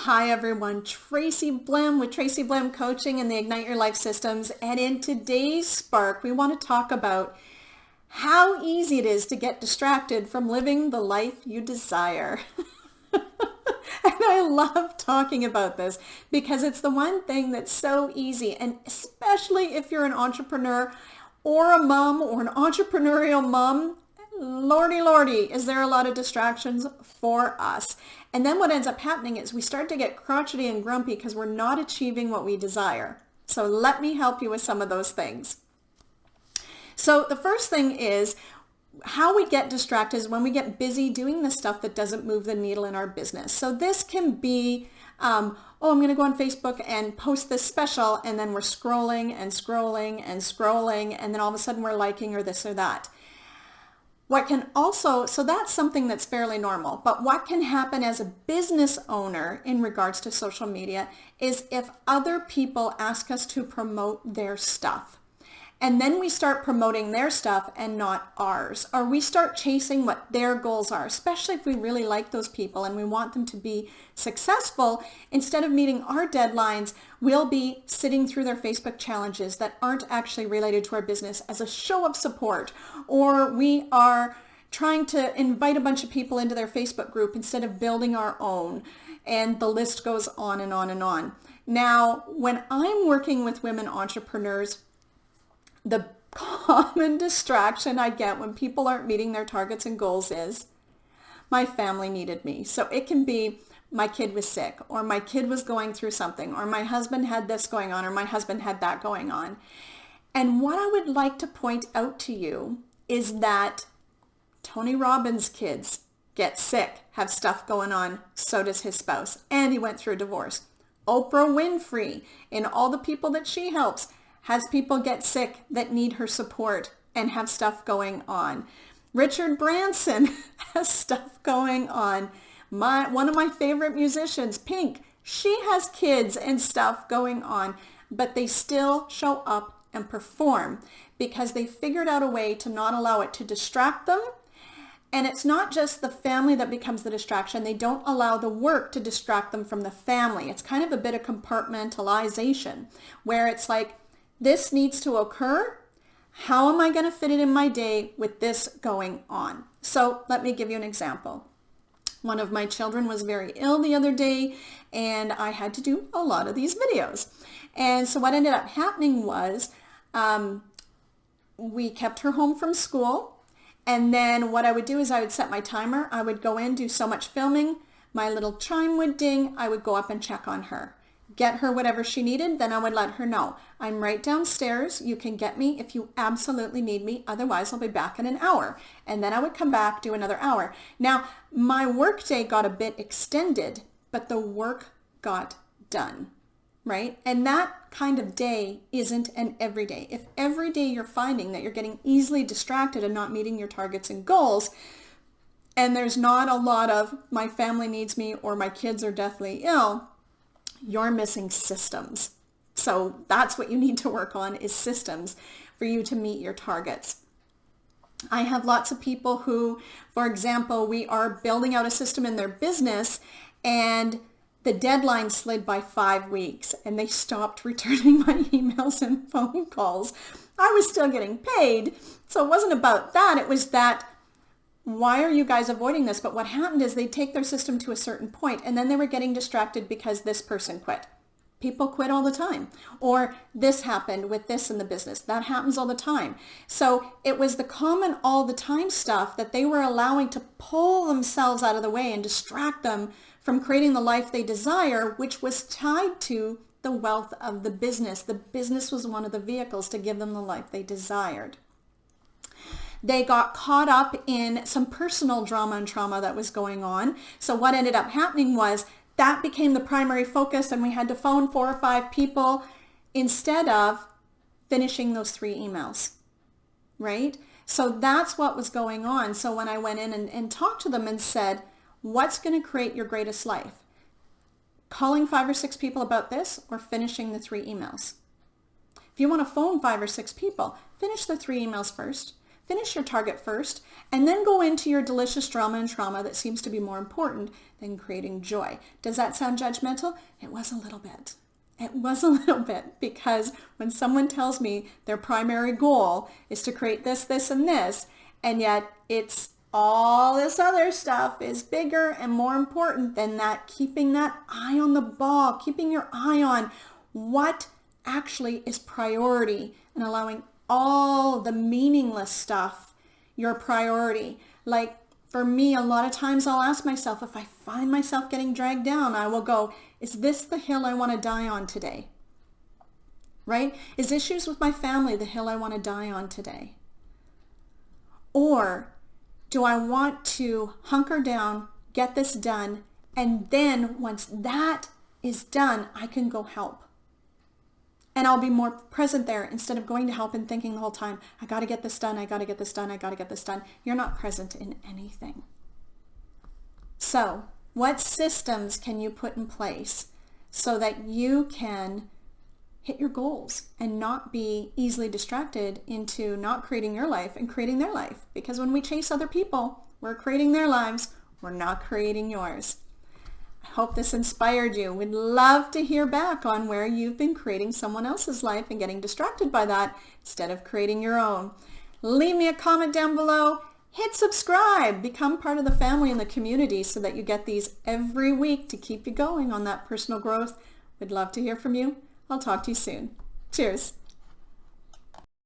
Hi everyone, Tracy Blehm with Tracy Blehm Coaching and the Ignite Your Life Systems. And in today's Spark, we want to talk about how easy it is to get distracted from living the life you desire. And I love talking about this because it's the one thing that's so easy. And especially if you're an entrepreneur or a mom or an entrepreneurial mom, lordy, lordy, is there a lot of distractions for us. And then what ends up happening is we start to get crotchety and grumpy because we're not achieving what we desire. So let me help you with some of those things. So the first thing is how we get distracted is when we get busy doing the stuff that doesn't move the needle in our business. So this can be, I'm going to go on Facebook and post this special, and then we're scrolling and scrolling and scrolling, and then all of a sudden we're liking or this or that. What can also, so that's something that's fairly normal, but what can happen as a business owner in regards to social media is if other people ask us to promote their stuff. And then we start promoting their stuff and not ours, or we start chasing what their goals are, especially if we really like those people and we want them to be successful. Instead of meeting our deadlines, we'll be sitting through their Facebook challenges that aren't actually related to our business as a show of support, or we are trying to invite a bunch of people into their Facebook group instead of building our own, and the list goes on and on and on. Now, when I'm working with women entrepreneurs, the common distraction I get when people aren't meeting their targets and goals is my family needed me. So it can be my kid was sick, or my kid was going through something, or my husband had this going on, or my husband had that going on. And what I would like to point out to you is that Tony Robbins' kids get sick, have stuff going on, so does his spouse, and he went through a divorce. Oprah Winfrey and all the people that she helps has people get sick that need her support and have stuff going on. Richard Branson has stuff going on. One of my favorite musicians, Pink, she has kids and stuff going on, but they still show up and perform because they figured out a way to not allow it to distract them. And it's not just the family that becomes the distraction. They don't allow the work to distract them from the family. It's kind of a bit of compartmentalization where it's like, this needs to occur. How am I going to fit it in my day with this going on? So let me give you an example. One of my children was very ill the other day, and I had to do a lot of these videos. And so what ended up happening was we kept her home from school. And then what I would do is I would set my timer. I would go in, do so much filming. My little chime would ding. I would go up and check on her. Get her whatever she needed, then I would let her know. I'm right downstairs. You can get me if you absolutely need me. Otherwise, I'll be back in an hour. And then I would come back, do another hour. Now, my work day got a bit extended, but the work got done, right? And that kind of day isn't an everyday. If every day you're finding that you're getting easily distracted and not meeting your targets and goals, and there's not a lot of my family needs me or my kids are deathly ill, you're missing systems. So that's what you need to work on is systems for you to meet your targets. I have lots of people who, for example, we are building out a system in their business and the deadline slid by 5 weeks and they stopped returning my emails and phone calls. I was still getting paid. So it wasn't about that. It was that, why are you guys avoiding this? But what happened is they'd take their system to a certain point and then they were getting distracted because this person quit. People quit all the time. Or this happened with this in the business. That happens all the time. So it was the common all the time stuff that they were allowing to pull themselves out of the way and distract them from creating the life they desire, which was tied to the wealth of the business. The business was one of the vehicles to give them the life they desired. They got caught up in some personal drama and trauma that was going on. So what ended up happening was that became the primary focus and we had to phone 4 or 5 people instead of finishing those 3 emails, right? So that's what was going on. So when I went in and talked to them and said, what's going to create your greatest life? Calling 5 or 6 people about this or finishing the 3 emails? If you want to phone 5 or 6 people, finish the 3 emails first. finish your target first, and then go into your delicious drama and trauma that seems to be more important than creating joy. Does that sound judgmental? It was a little bit. It was a little bit, because when someone tells me their primary goal is to create this, this, and this, and yet it's all this other stuff is bigger and more important than that, keeping that eye on the ball, keeping your eye on what actually is priority and allowing all the meaningless stuff your priority. Like for me, a lot of times I'll ask myself, if I find myself getting dragged down, I will go, is this the hill I want to die on today? Right? Is issues with my family the hill I want to die on today? Or do I want to hunker down, get this done, and then once that is done, I can go help? And I'll be more present there instead of going to help and thinking the whole time, I got to get this done, I got to get this done, I got to get this done. You're not present in anything. So what systems can you put in place so that you can hit your goals and not be easily distracted into not creating your life and creating their life? Because when we chase other people, we're creating their lives, we're not creating yours. I hope this inspired you. We'd love to hear back on where you've been creating someone else's life and getting distracted by that instead of creating your own. Leave me a comment down below. Hit subscribe. Become part of the family and the community so that you get these every week to keep you going on that personal growth. We'd love to hear from you. I'll talk to you soon. Cheers.